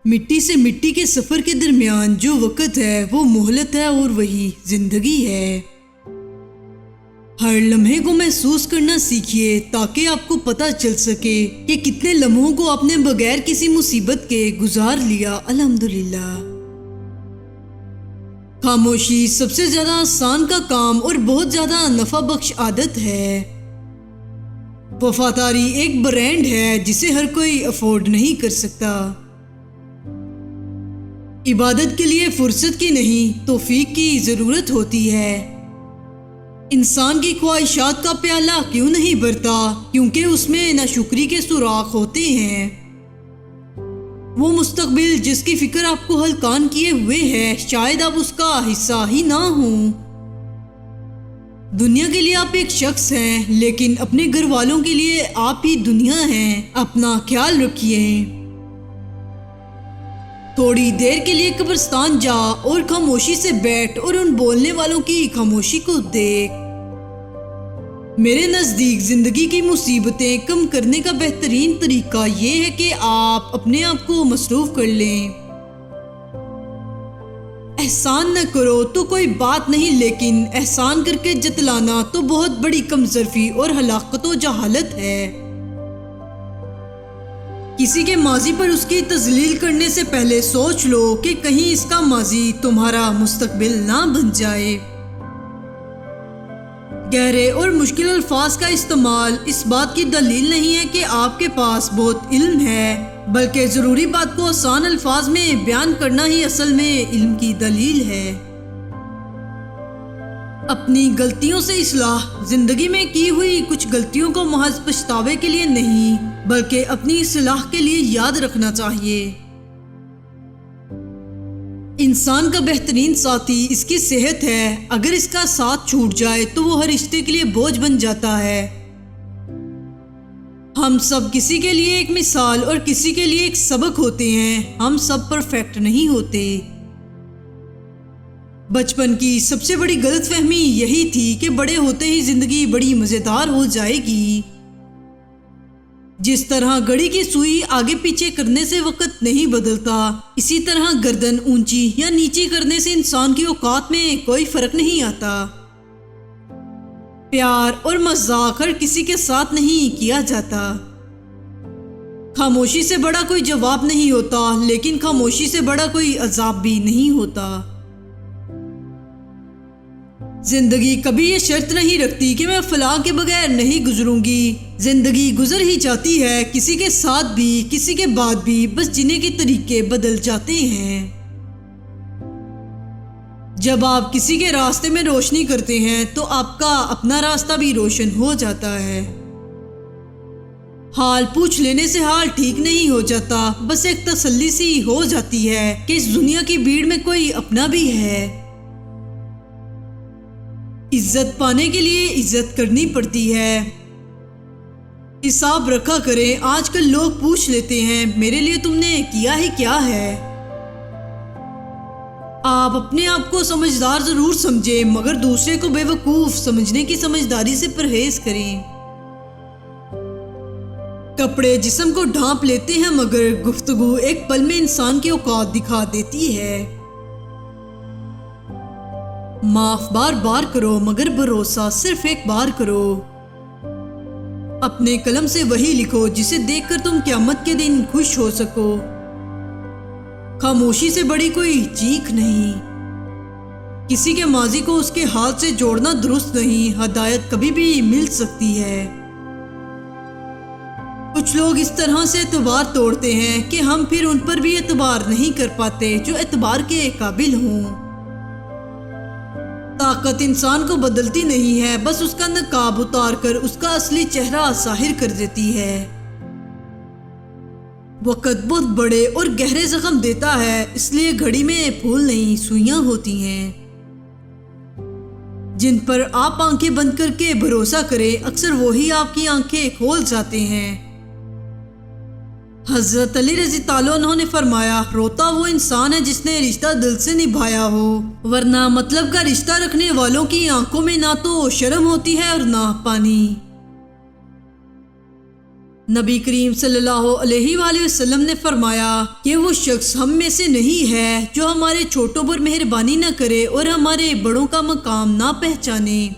مٹی سے مٹی کے سفر کے درمیان جو وقت ہے وہ مہلت ہے اور وہی زندگی ہے۔ ہر لمحے کو محسوس کرنا سیکھیے تاکہ آپ کو پتہ چل سکے کہ کتنے لمحوں کو آپ نے بغیر کسی مصیبت کے گزار لیا۔ الحمدللہ۔ خاموشی سب سے زیادہ آسان کا کام اور بہت زیادہ نفع بخش عادت ہے۔ وفاداری ایک برانڈ ہے جسے ہر کوئی افورڈ نہیں کر سکتا۔ عبادت کے لیے فرصت کی نہیں توفیق کی ضرورت ہوتی ہے۔ انسان کی خواہشات کا پیالہ کیوں نہیں بھرتا؟ کیونکہ اس میں ناشکری کے سوراخ ہوتے ہیں۔ وہ مستقبل جس کی فکر آپ کو ہلکان کیے ہوئے ہے شاید آپ اس کا حصہ ہی نہ ہوں۔ دنیا کے لیے آپ ایک شخص ہیں لیکن اپنے گھر والوں کے لیے آپ ہی دنیا ہیں۔ اپنا خیال رکھیے۔ تھوڑی دیر کے لیے قبرستان جا اور خاموشی سے بیٹھ اور ان بولنے والوں کی خاموشی کو دیکھ۔ میرے نزدیک زندگی کی مصیبتیں کم کرنے کا بہترین طریقہ یہ ہے کہ آپ اپنے آپ کو مصروف کر لیں۔ احسان نہ کرو تو کوئی بات نہیں، لیکن احسان کر کے جتلانا تو بہت بڑی کمزرفی اور ہلاکت و جہالت ہے۔ کسی کے ماضی پر اس کی تذلیل کرنے سے پہلے سوچ لو کہ کہیں اس کا ماضی تمہارا مستقبل نہ بن جائے۔ گہرے اور مشکل الفاظ کا استعمال اس بات کی دلیل نہیں ہے کہ آپ کے پاس بہت علم ہے، بلکہ ضروری بات کو آسان الفاظ میں بیان کرنا ہی اصل میں علم کی دلیل ہے۔ اپنی غلطیوں سے اصلاح زندگی میں کی ہوئی کچھ غلطیوں کو محض پچھتاوے کے لیے نہیں بلکہ اپنی اصلاح کے لیے یاد رکھنا چاہیے۔ انسان کا بہترین ساتھی اس کی صحت ہے۔ اگر اس کا ساتھ چھوٹ جائے تو وہ ہر رشتے کے لیے بوجھ بن جاتا ہے۔ ہم سب کسی کے لیے ایک مثال اور کسی کے لیے ایک سبق ہوتے ہیں۔ ہم سب پرفیکٹ نہیں ہوتے۔ بچپن کی سب سے بڑی غلط فہمی یہی تھی کہ بڑے ہوتے ہی زندگی بڑی مزیدار ہو جائے گی۔ جس طرح گھڑی کی سوئی آگے پیچھے کرنے سے وقت نہیں بدلتا، اسی طرح گردن اونچی یا نیچی کرنے سے انسان کی اوقات میں کوئی فرق نہیں آتا۔ پیار اور مذاق ہر کسی کے ساتھ نہیں کیا جاتا۔ خاموشی سے بڑا کوئی جواب نہیں ہوتا، لیکن خاموشی سے بڑا کوئی عذاب بھی نہیں ہوتا۔ زندگی کبھی یہ شرط نہیں رکھتی کہ میں فلاں کے بغیر نہیں گزروں گی۔ زندگی گزر ہی جاتی ہے، کسی کے ساتھ بھی کسی کے بعد بھی، بس جینے کے طریقے بدل جاتے ہیں۔ جب آپ کسی کے راستے میں روشنی کرتے ہیں تو آپ کا اپنا راستہ بھی روشن ہو جاتا ہے۔ حال پوچھ لینے سے حال ٹھیک نہیں ہو جاتا، بس ایک تسلی سی ہو جاتی ہے کہ اس دنیا کی بھیڑ میں کوئی اپنا بھی ہے۔ عزت پانے کے لیے عزت کرنی پڑتی ہے۔ حساب رکھا کریں۔ آج کل لوگ پوچھ لیتے ہیں میرے لیے تم نے کیا ہی کیا ہے۔ آپ اپنے آپ کو سمجھدار ضرور سمجھیں مگر دوسرے کو بے وقوف سمجھنے کی سمجھداری سے پرہیز کریں۔ کپڑے جسم کو ڈھانپ لیتے ہیں مگر گفتگو ایک پل میں انسان کی اوقات دکھا دیتی ہے۔ معاف بار بار کرو مگر بھروسہ صرف ایک بار کرو۔ اپنے قلم سے وہی لکھو جسے دیکھ کر تم قیامت کے دن خوش ہو سکو۔ خاموشی سے بڑی کوئی چیخ نہیں۔ کسی کے ماضی کو اس کے حال سے جوڑنا درست نہیں۔ ہدایت کبھی بھی مل سکتی ہے۔ کچھ لوگ اس طرح سے اعتبار توڑتے ہیں کہ ہم پھر ان پر بھی اعتبار نہیں کر پاتے جو اعتبار کے قابل ہوں۔ طاقت انسان کو بدلتی نہیں ہے، بس اس کا نقاب اتار کر اس کا اصلی چہرہ ظاہر کر دیتی ہے۔ وقت بہت بڑے اور گہرے زخم دیتا ہے، اس لیے گھڑی میں پھول نہیں سوئیاں ہوتی ہیں۔ جن پر آپ آنکھیں بند کر کے بھروسہ کریں اکثر وہی آپ کی آنکھیں کھول جاتے ہیں۔ حضرت علی رضی اللہ عنہ نے فرمایا روتا وہ انسان ہے جس نے رشتہ دل سے نبھایا ہو، ورنہ مطلب کا رشتہ رکھنے والوں کی آنکھوں میں نہ تو شرم ہوتی ہے اور نہ پانی۔ نبی کریم صلی اللہ علیہ وآلہ وسلم نے فرمایا کہ وہ شخص ہم میں سے نہیں ہے جو ہمارے چھوٹوں پر مہربانی نہ کرے اور ہمارے بڑوں کا مقام نہ پہچانے۔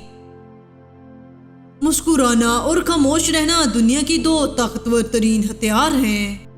مسکرانا اور خاموش رہنا دنیا کی دو طاقتور ترین ہتھیار ہیں۔